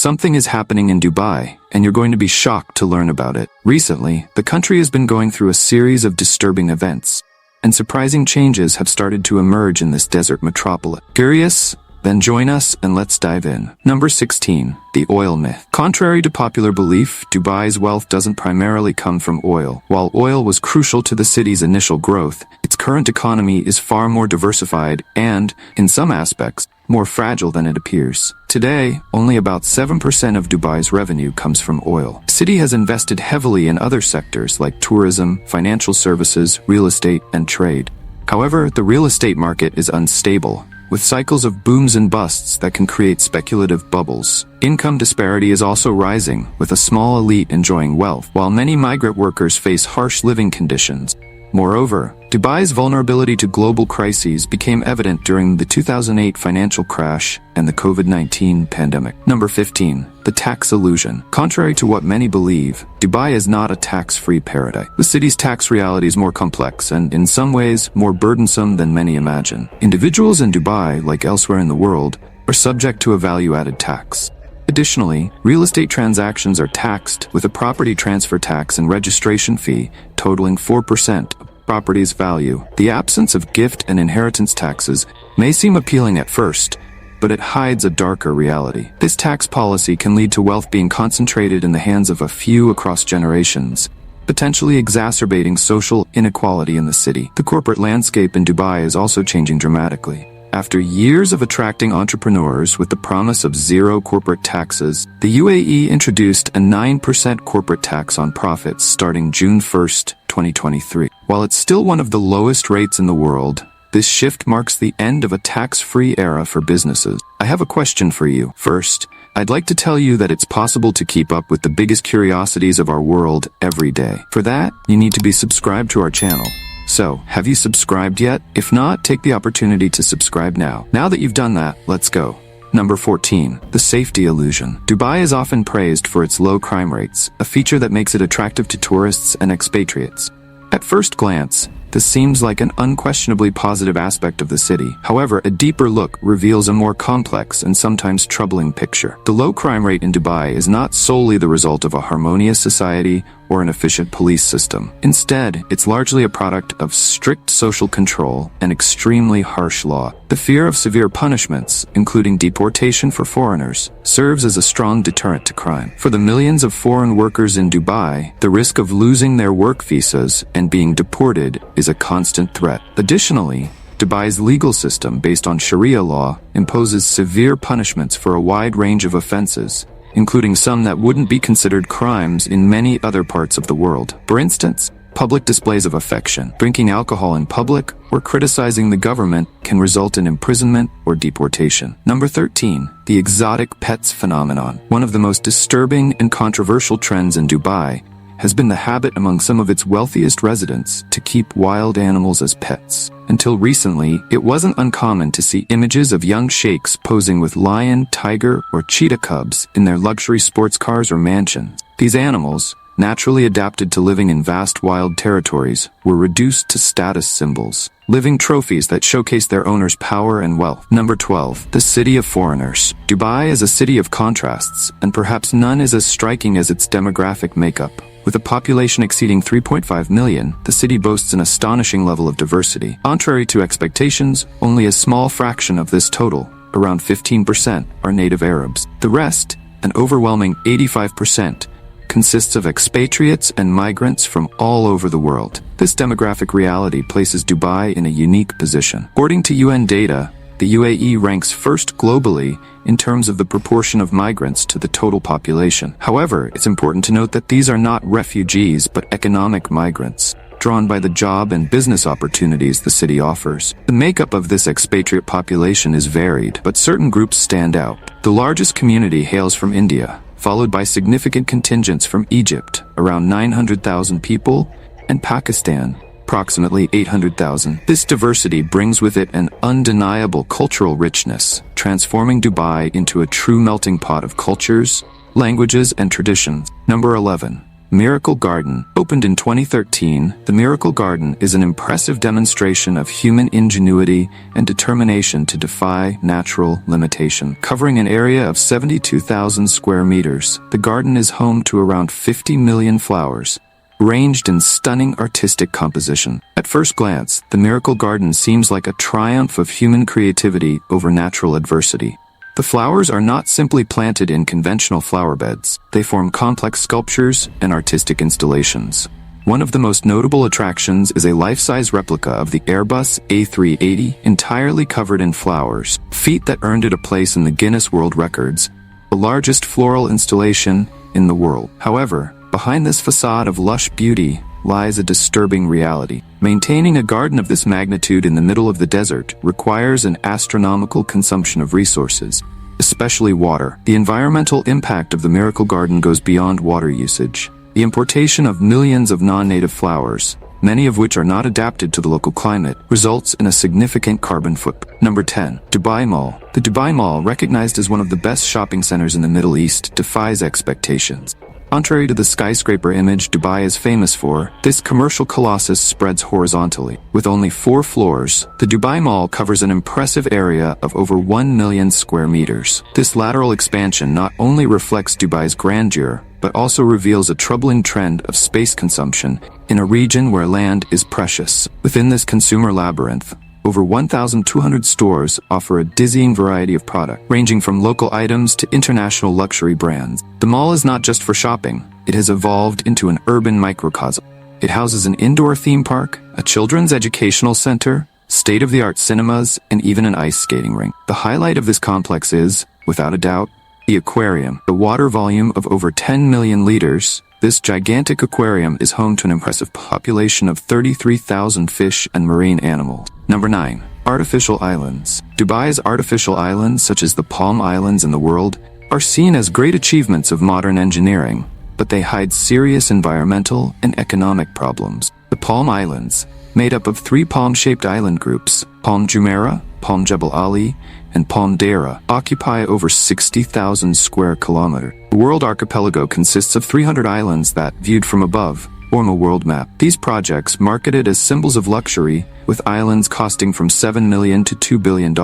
Something is happening in Dubai, and you're going to be shocked to learn about it. Recently, the country has been going through a series of disturbing events, and surprising changes have started to emerge in this desert metropolis. Curious? Then join us and let's dive in. Number 16. The oil myth. Contrary to popular belief, Dubai's wealth doesn't primarily come from oil. While oil was crucial to the city's initial growth, its current economy is far more diversified and, in some aspects, more fragile than it appears. Today, only about 7% of Dubai's revenue comes from oil. The city has invested heavily in other sectors like tourism, financial services, real estate, and trade. However, the real estate market is unstable, with cycles of booms and busts that can create speculative bubbles. Income disparity is also rising, with a small elite enjoying wealth, while many migrant workers face harsh living conditions. Moreover, Dubai's vulnerability to global crises became evident during the 2008 financial crash and the COVID-19 pandemic. Number 15. The tax illusion. Contrary to what many believe, Dubai is not a tax-free paradise. The city's tax reality is more complex and, in some ways, more burdensome than many imagine. Individuals in Dubai, like elsewhere in the world, are subject to a value-added tax. Additionally, real estate transactions are taxed with a property transfer tax and registration fee totaling 4% of property's value. The absence of gift and inheritance taxes may seem appealing at first, but it hides a darker reality. This tax policy can lead to wealth being concentrated in the hands of a few across generations, potentially exacerbating social inequality in the city. The corporate landscape in Dubai is also changing dramatically. After years of attracting entrepreneurs with the promise of zero corporate taxes, the UAE introduced a 9% corporate tax on profits starting June 1, 2023. While it's still one of the lowest rates in the world, this shift marks the end of a tax-free era for businesses. I have a question for you. First, I'd like to tell you that it's possible to keep up with the biggest curiosities of our world every day. For that, you need to be subscribed to our channel. So, have you subscribed yet? If not, take the opportunity to subscribe now. Now that you've done that, let's go. Number 14. The safety illusion. Dubai is often praised for its low crime rates, a feature that makes it attractive to tourists and expatriates. At first glance, this seems like an unquestionably positive aspect of the city. However, a deeper look reveals a more complex and sometimes troubling picture. The low crime rate in Dubai is not solely the result of a harmonious society or an efficient police system. Instead, it's largely a product of strict social control and extremely harsh law. The fear of severe punishments, including deportation for foreigners, serves as a strong deterrent to crime. For the millions of foreign workers in Dubai, the risk of losing their work visas and being deported is a constant threat. Additionally, Dubai's legal system, based on Sharia law, imposes severe punishments for a wide range of offenses, including some that wouldn't be considered crimes in many other parts of the world. For instance, public displays of affection, drinking alcohol in public, or criticizing the government can result in imprisonment or deportation. Number 13. The exotic pets phenomenon. One of the most disturbing and controversial trends in Dubai has been the habit among some of its wealthiest residents to keep wild animals as pets. Until recently, it wasn't uncommon to see images of young sheikhs posing with lion, tiger, or cheetah cubs in their luxury sports cars or mansions. These animals, naturally adapted to living in vast wild territories, were reduced to status symbols, living trophies that showcase their owners' power and wealth. Number 12. The city of foreigners. Dubai is a city of contrasts, and perhaps none is as striking as its demographic makeup. With a population exceeding 3.5 million, the city boasts an astonishing level of diversity. Contrary to expectations, only a small fraction of this total, around 15%, are native Arabs. The rest, an overwhelming 85%, consists of expatriates and migrants from all over the world. This demographic reality places Dubai in a unique position. According to UN data, the UAE ranks first globally in terms of the proportion of migrants to the total population. However, it's important to note that these are not refugees but economic migrants, drawn by the job and business opportunities the city offers. The makeup of this expatriate population is varied, but certain groups stand out. The largest community hails from India, followed by significant contingents from Egypt, around 900,000 people, and Pakistan, approximately 800,000. This diversity brings with it an undeniable cultural richness, transforming Dubai into a true melting pot of cultures, languages, and traditions. Number 11. Miracle Garden. Opened in 2013, the Miracle Garden is an impressive demonstration of human ingenuity and determination to defy natural limitation. Covering an area of 72,000 square meters, the garden is home to around 50 million flowers, ranged in stunning artistic composition. At first glance, the Miracle Garden seems like a triumph of human creativity over natural adversity. The flowers are not simply planted in conventional flower beds. They form complex sculptures and artistic installations. One of the most notable attractions is a life-size replica of the Airbus A380 entirely covered in flowers, feat that earned it a place in the Guinness World Records, the largest floral installation in the world. However, behind this facade of lush beauty lies a disturbing reality. Maintaining a garden of this magnitude in the middle of the desert requires an astronomical consumption of resources, especially water. The environmental impact of the Miracle Garden goes beyond water usage. The importation of millions of non-native flowers, many of which are not adapted to the local climate, results in a significant carbon footprint. Number 10. Dubai Mall. The Dubai Mall, recognized as one of the best shopping centers in the Middle East, defies expectations. Contrary to the skyscraper image Dubai is famous for, this commercial colossus spreads horizontally. With only 4 floors, the Dubai Mall covers an impressive area of over 1 million square meters. This lateral expansion not only reflects Dubai's grandeur, but also reveals a troubling trend of space consumption in a region where land is precious. Within this consumer labyrinth, over 1,200 stores offer a dizzying variety of products, ranging from local items to international luxury brands. The mall is not just for shopping. It has evolved into an urban microcosm. It houses an indoor theme park, a children's educational center, state-of-the-art cinemas, and even an ice skating rink. The highlight of this complex is, without a doubt, the aquarium. The water volume of over 10 million liters, this gigantic aquarium is home to an impressive population of 33,000 fish and marine animals. Number 9. Artificial islands. Dubai's artificial islands, such as the Palm Islands in the world, are seen as great achievements of modern engineering, but they hide serious environmental and economic problems. The Palm Islands, made up of 3 palm-shaped island groups, Palm Jumeirah, Palm Jebel Ali, and Palm Deira, occupy over 60,000 square kilometers. The world archipelago consists of 300 islands that, viewed from above, form a world map. These projects, marketed as symbols of luxury, with islands costing from $7 million to $2 billion,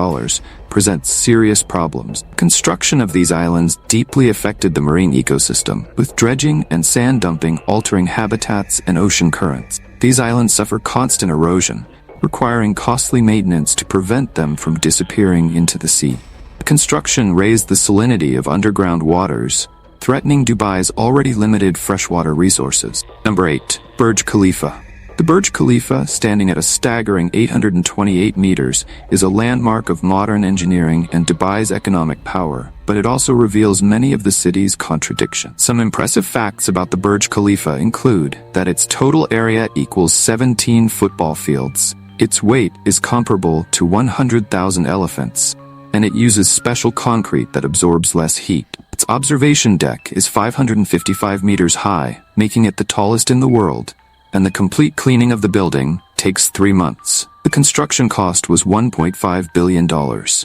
present serious problems. Construction of these islands deeply affected the marine ecosystem, with dredging and sand dumping altering habitats and ocean currents. These islands suffer constant erosion, requiring costly maintenance to prevent them from disappearing into the sea. Construction raised the salinity of underground waters, threatening Dubai's already limited freshwater resources. Number 8. Burj Khalifa. The Burj Khalifa, standing at a staggering 828 meters, is a landmark of modern engineering and Dubai's economic power, but it also reveals many of the city's contradictions. Some impressive facts about the Burj Khalifa include that its total area equals 17 football fields, its weight is comparable to 100,000 elephants, and it uses special concrete that absorbs less heat. Its observation deck is 555 meters high, making it the tallest in the world, and the complete cleaning of the building takes 3 months. The construction cost was $1.5 billion.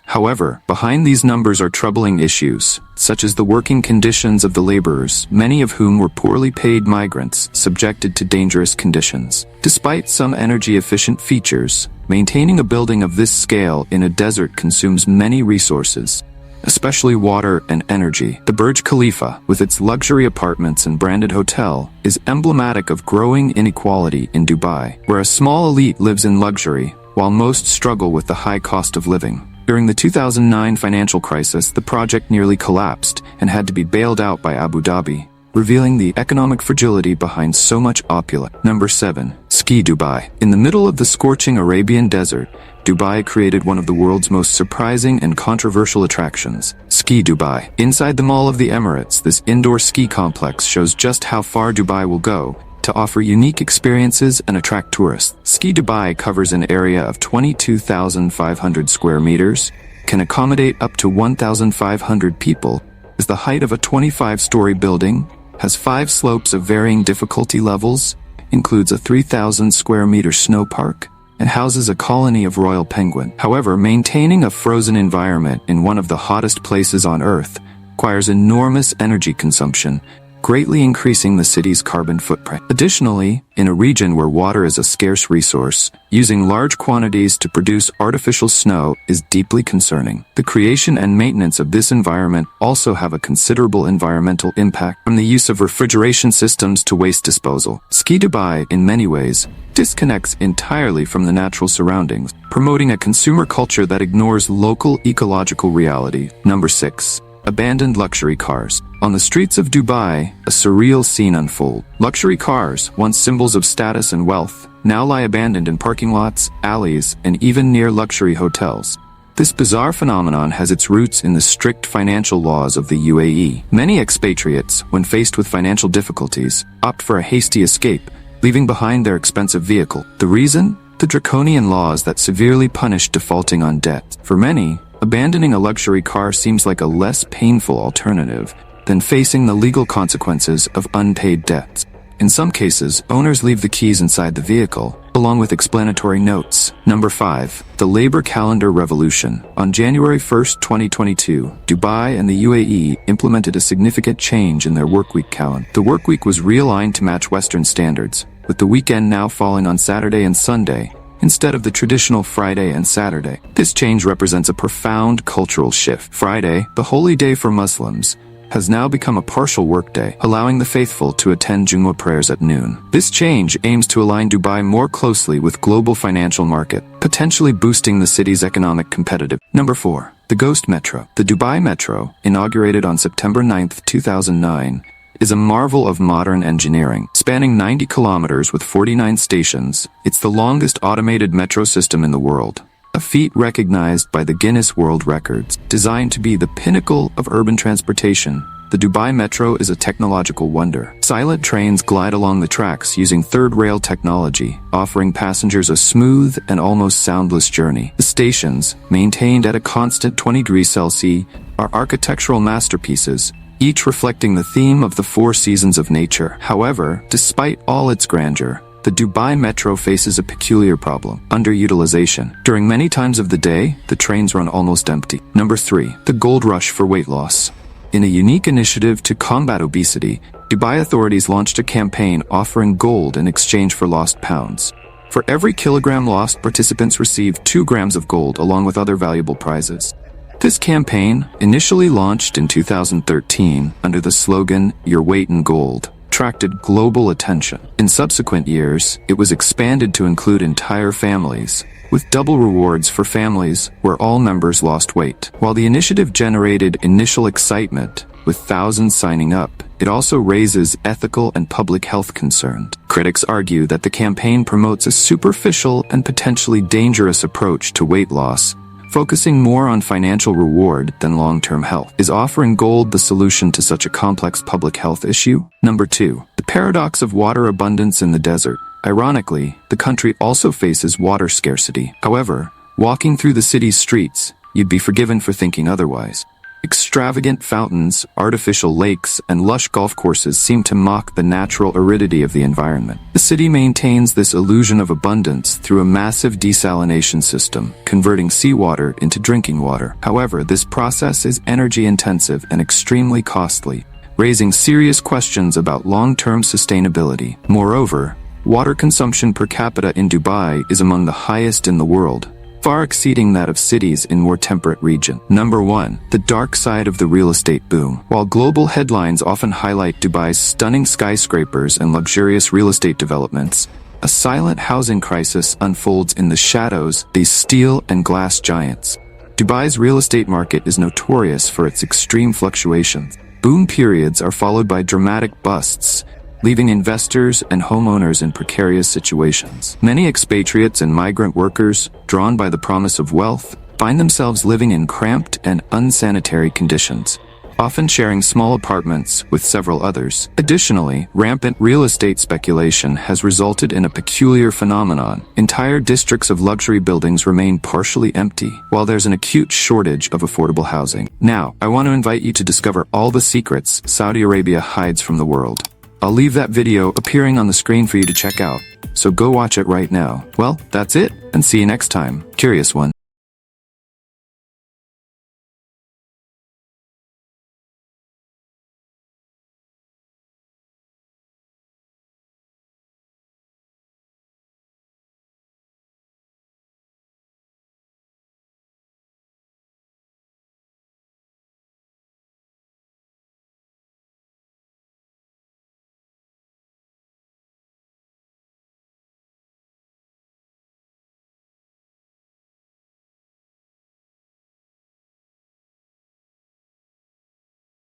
However, behind these numbers are troubling issues, such as the working conditions of the laborers, many of whom were poorly paid migrants subjected to dangerous conditions. Despite some energy-efficient features, maintaining a building of this scale in a desert consumes many resources, especially water and energy. The Burj Khalifa, with its luxury apartments and branded hotel, is emblematic of growing inequality in Dubai, where a small elite lives in luxury, while most struggle with the high cost of living. During the 2009 financial crisis, the project nearly collapsed and had to be bailed out by Abu Dhabi, revealing the economic fragility behind so much opulence. Number 7. Ski Dubai. In the middle of the scorching Arabian desert, Dubai created one of the world's most surprising and controversial attractions, Ski Dubai. Inside the Mall of the Emirates, this indoor ski complex shows just how far Dubai will go to offer unique experiences and attract tourists. Ski Dubai covers an area of 22,500 square meters, can accommodate up to 1,500 people, is the height of a 25-story building, has 5 slopes of varying difficulty levels, includes a 3,000 square meter snow park, and houses a colony of royal penguin. However, maintaining a frozen environment in one of the hottest places on Earth requires enormous energy consumption, greatly increasing the city's carbon footprint. Additionally, in a region where water is a scarce resource, using large quantities to produce artificial snow is deeply concerning. The creation and maintenance of this environment also have a considerable environmental impact, from the use of refrigeration systems to waste disposal. Ski Dubai, in many ways, disconnects entirely from the natural surroundings, promoting a consumer culture that ignores local ecological reality. Number 6. Abandoned luxury cars. On the streets of Dubai, a surreal scene unfolds. Luxury cars, once symbols of status and wealth, now lie abandoned in parking lots, alleys, and even near luxury hotels. This bizarre phenomenon has its roots in the strict financial laws of the UAE. Many expatriates, when faced with financial difficulties, opt for a hasty escape, leaving behind their expensive vehicle. The reason? The draconian laws that severely punish defaulting on debt. For many, abandoning a luxury car seems like a less painful alternative than facing the legal consequences of unpaid debts. In some cases, owners leave the keys inside the vehicle, along with explanatory notes. Number 5. The Labor Calendar Revolution. On January 1, 2022, Dubai and the UAE implemented a significant change in their workweek calendar. The workweek was realigned to match Western standards, with the weekend now falling on Saturday and Sunday, instead of the traditional Friday and Saturday. This change represents a profound cultural shift. Friday, the holy day for Muslims, has now become a partial workday, allowing the faithful to attend Jumu'ah prayers at noon. This change aims to align Dubai more closely with global financial market, potentially boosting the city's economic competitiveness. Number 4. The Ghost Metro. The Dubai Metro, inaugurated on September 9, 2009, is a marvel of modern engineering. Spanning 90 kilometers with 49 stations, it's the longest automated metro system in the world, a feat recognized by the Guinness World Records. Designed to be the pinnacle of urban transportation, the Dubai Metro is a technological wonder. Silent trains glide along the tracks using third rail technology, offering passengers a smooth and almost soundless journey. The stations, maintained at a constant 20 degrees Celsius, are architectural masterpieces, each reflecting the theme of the 4 seasons of nature. However, despite all its grandeur, the Dubai Metro faces a peculiar problem: underutilization. During many times of the day, the trains run almost empty. Number 3. The Gold Rush for weight loss. In a unique initiative to combat obesity, Dubai authorities launched a campaign offering gold in exchange for lost pounds. For every kilogram lost, participants received 2 grams of gold along with other valuable prizes. This campaign, initially launched in 2013 under the slogan, "Your Weight in Gold," attracted global attention. In subsequent years, it was expanded to include entire families, with double rewards for families where all members lost weight. While the initiative generated initial excitement, with thousands signing up, it also raises ethical and public health concerns. Critics argue that the campaign promotes a superficial and potentially dangerous approach to weight loss, focusing more on financial reward than long-term health. Is offering gold the solution to such a complex public health issue? Number 2. The paradox of water abundance in the desert. Ironically, the country also faces water scarcity. However, walking through the city's streets, you'd be forgiven for thinking otherwise. Extravagant fountains, artificial lakes, and lush golf courses seem to mock the natural aridity of the environment. The city maintains this illusion of abundance through a massive desalination system, converting seawater into drinking water. However, this process is energy-intensive and extremely costly, raising serious questions about long-term sustainability. Moreover, water consumption per capita in Dubai is among the highest in the world, far exceeding that of cities in more temperate regions. Number 1. The dark side of the real estate boom. While global headlines often highlight Dubai's stunning skyscrapers and luxurious real estate developments, a silent housing crisis unfolds in the shadows, these steel and glass giants. Dubai's real estate market is notorious for its extreme fluctuations. Boom periods are followed by dramatic busts, leaving investors and homeowners in precarious situations. Many expatriates and migrant workers, drawn by the promise of wealth, find themselves living in cramped and unsanitary conditions, often sharing small apartments with several others. Additionally, rampant real estate speculation has resulted in a peculiar phenomenon. Entire districts of luxury buildings remain partially empty, while there's an acute shortage of affordable housing. Now, I want to invite you to discover all the secrets Saudi Arabia hides from the world. I'll leave that video appearing on the screen for you to check out, so go watch it right now. Well, that's it, and see you next time, curious one.